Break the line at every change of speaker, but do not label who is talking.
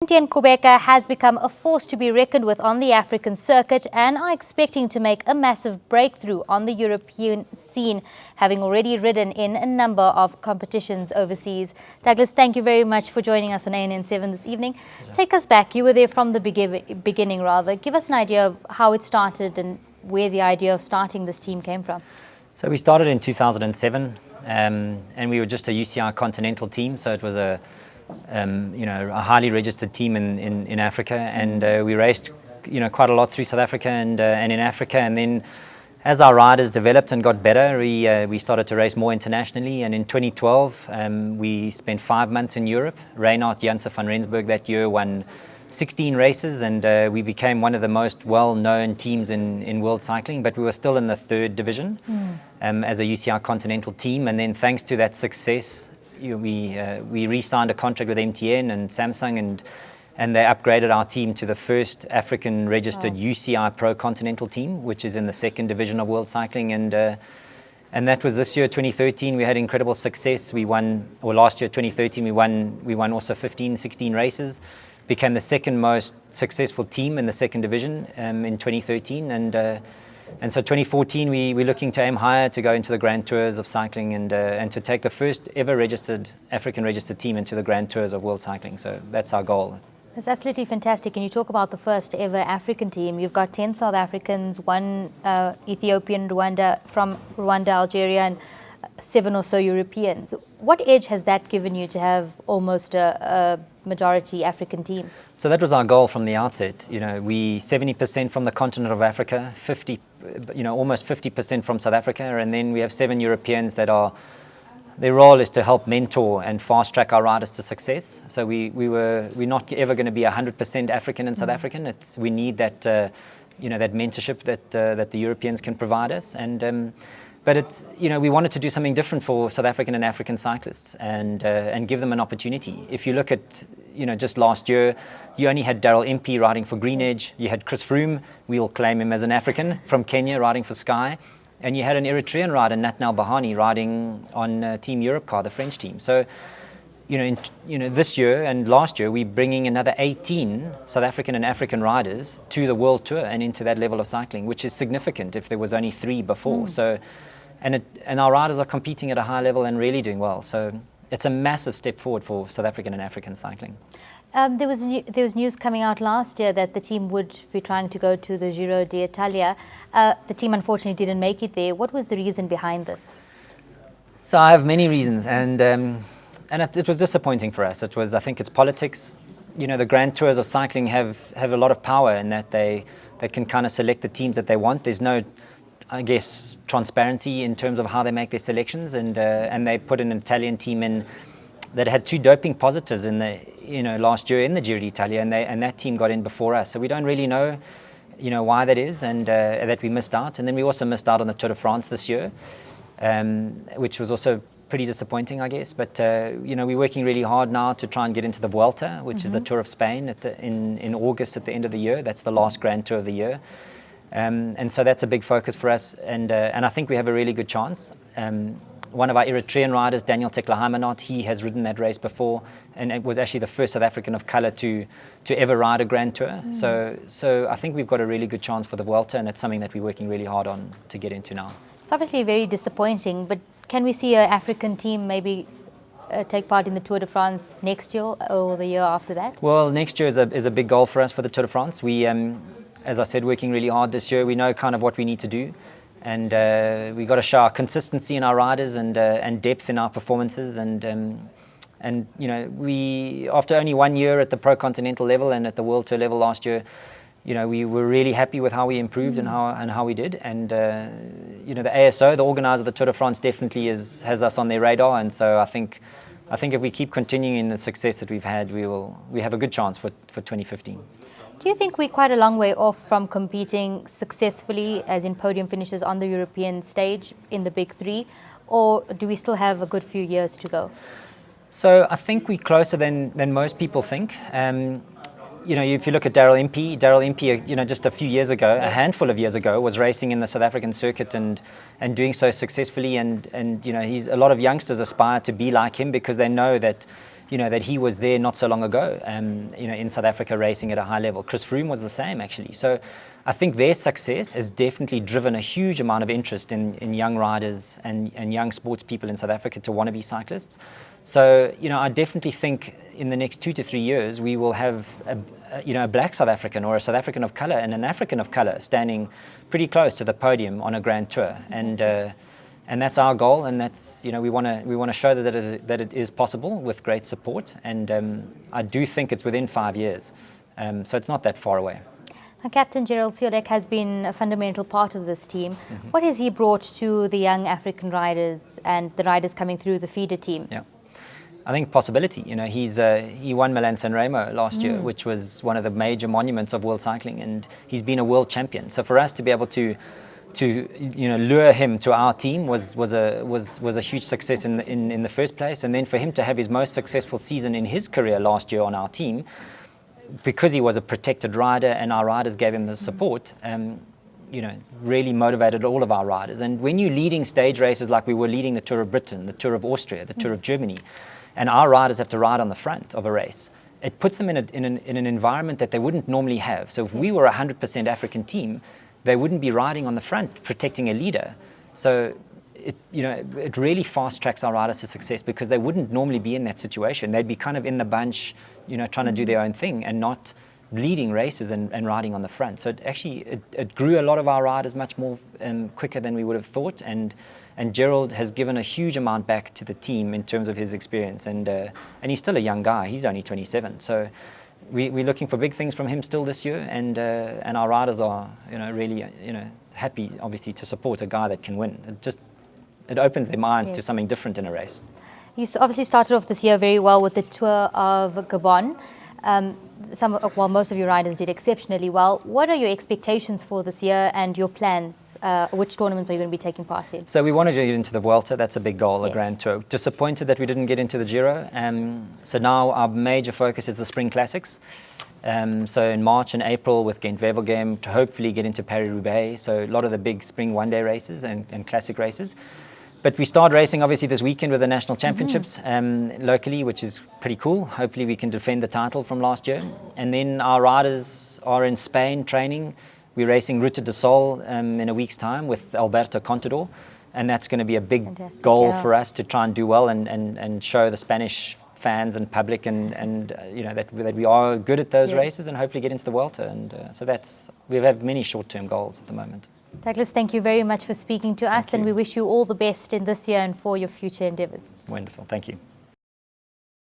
And Quebecer has become a force to be reckoned with on the African circuit and are expecting to make a massive breakthrough on the European scene, having already ridden in a number of competitions overseas. Douglas, thank you very much for joining us on ANN7 this evening. Take us back. You were there from the beginning, rather. Give us an idea of how it started and where the idea of starting this team came from.
So we started in 2007 and we were just a UCI continental team, so it was a a highly registered team in Africa, and we raced quite a lot through South Africa and in Africa. And then as our riders developed and got better, we started to race more internationally. And in 2012 we spent 5 months in Europe. Reinhard Janse van Rensburg that year won 16 races, and we became one of the most well-known teams in world cycling, but we were still in the 3rd division as a UCI continental team. And then thanks to that success, we re-signed a contract with MTN and Samsung, and they upgraded our team to the first African registered UCI Pro Continental team, which is in the 2nd division of world cycling. And that was this year, 2013. We had incredible success. We won, or last year, 2013, we won also 16 races. Became the 2nd most successful team in the 2nd division in 2013. And so 2014, we're looking to aim higher, to go into the Grand Tours of cycling and to take the first ever African registered team into the Grand Tours of world cycling. So that's our goal.
That's absolutely fantastic. And you talk about the first ever African team. You've got 10 South Africans, 1 Ethiopian, from Rwanda, Algeria, and 7 or so Europeans. What edge has that given you to have almost a majority African team?
So that was our goal from the outset. We 70% from the continent of Africa, almost 50% from South Africa, and then we have 7 Europeans their role is to help mentor and fast track our riders to success. So we're not ever going to be 100% African and South African. We need that that mentorship that the Europeans can provide us. But we wanted to do something different for South African and African cyclists and give them an opportunity. If you look at just last year, you only had Daryl MP riding for Green Edge. You had Chris Froome, we'll claim him as an African, from Kenya riding for Sky, and you had an Eritrean rider, Natnal Bahani, riding on Team Europcar, the French team. So this year and last year, we're bringing another 18 South African and African riders to the World Tour and into that level of cycling, which is significant if there was only 3 before. So, and our riders are competing at a high level and really doing well. So it's a massive step forward for South African and African cycling.
There was news coming out last year that the team would be trying to go to the Giro d'Italia. The team unfortunately didn't make it there. What was the reason behind this?
So I have many reasons, and it was disappointing for us. I think it's politics. The Grand Tours of cycling have a lot of power in that they can kind of select the teams that they want. There's no, I guess, transparency in terms of how they make their selections, and they put an Italian team in that had 2 doping positives in the last year in the Giro d'Italia, and that team got in before us. So we don't really know why that is, and that we missed out. And then we also missed out on the Tour de France this year, which was also pretty disappointing, I guess. But we're working really hard now to try and get into the Vuelta, which is the Tour of Spain in August at the end of the year. That's the last Grand Tour of the year. And so that's a big focus for us, and I think we have a really good chance. One of our Eritrean riders, Daniel Teklahamanot, he has ridden that race before, and it was actually the first South African of colour to ever ride a Grand Tour. So I think we've got a really good chance for the Vuelta, and it's something that we're working really hard on to get into now.
It's obviously very disappointing, but can we see an African team maybe take part in the Tour de France next year or the year after that?
Well, next year is a big goal for us for the Tour de France. We, as I said, working really hard this year. We know kind of what we need to do, and we got to show our consistency in our riders and depth in our performances. And we, after only 1 year at the Pro Continental level and at the World Tour level last year, we were really happy with how we improved and how we did. And the ASO, the organizer of the Tour de France, definitely has us on their radar. And so I think if we keep continuing in the success that we've had, we have a good chance for 2015.
Do you think we're quite a long way off from competing successfully, as in podium finishes on the European stage in the big 3, or do we still have a good few years to go?
So I think we're closer than most people think. If you look at Daryl MP, just a few years ago, a handful of years ago, was racing in the South African circuit and doing so successfully. And a lot of youngsters aspire to be like him because they know that that he was there not so long ago, in South Africa racing at a high level. Chris Froome was the same, actually. So I think their success has definitely driven a huge amount of interest in young riders and young sports people in South Africa to want to be cyclists. So, I definitely think in the next 2 to 3 years, we will have a black South African or a South African of colour and an African of colour standing pretty close to the podium on a Grand Tour. And that's our goal, and that's, we want to show that it is possible with great support, and I do think it's within 5 years, so it's not that far away.
Now, Captain Gerald Seelek has been a fundamental part of this team. What has he brought to the young African riders and the riders coming through the feeder team?
Yeah, I think possibility. He won Milan San Remo last year, which was one of the major monuments of world cycling, and he's been a world champion. So for us to be able to lure him to our team was a huge success in the first place, and then for him to have his most successful season in his career last year on our team, because he was a protected rider and our riders gave him the support, really motivated all of our riders. And when you're leading stage races like we were leading the Tour of Britain, the Tour of Austria, the Tour of Germany, and our riders have to ride on the front of a race, it puts them in an environment that they wouldn't normally have. So if we were a 100% African team, they wouldn't be riding on the front protecting a leader. So it really fast tracks our riders to success, because they wouldn't normally be in that situation. They'd be kind of in the bunch, trying to do their own thing and not leading races and riding on the front. So it grew a lot of our riders much more quicker than we would have thought. And Gerald has given a huge amount back to the team in terms of his experience. And he's still a young guy. He's only 27. So we're looking for big things from him still this year, and our riders are really happy, obviously, to support a guy that can win. It opens their minds to something different in a race.
You obviously started off this year very well with the Tour of Gabon. Most of your riders did exceptionally well. What are your expectations for this year and your plans? Which tournaments are you going to be taking part in?
So we wanted to get into the Vuelta. That's a big goal, a Grand Tour. Disappointed that we didn't get into the Giro. So now our major focus is the Spring Classics. So in March and April with Gent-Wevelgem to hopefully get into Paris-Roubaix. So a lot of the big spring one-day races and classic races. But we start racing obviously this weekend with the national championships locally, which is pretty cool. Hopefully we can defend the title from last year. And then our riders are in Spain training. We're racing Ruta do Sol in a week's time with Alberto Contador. And that's going to be a big goal for us to try and do well and show the Spanish fans and public that we are good at those races and hopefully get into the Vuelta. And so we have many short-term goals at the moment.
Douglas, thank you very much for speaking to us, and we wish you all the best in this year and for your future endeavours.
Wonderful. Thank you.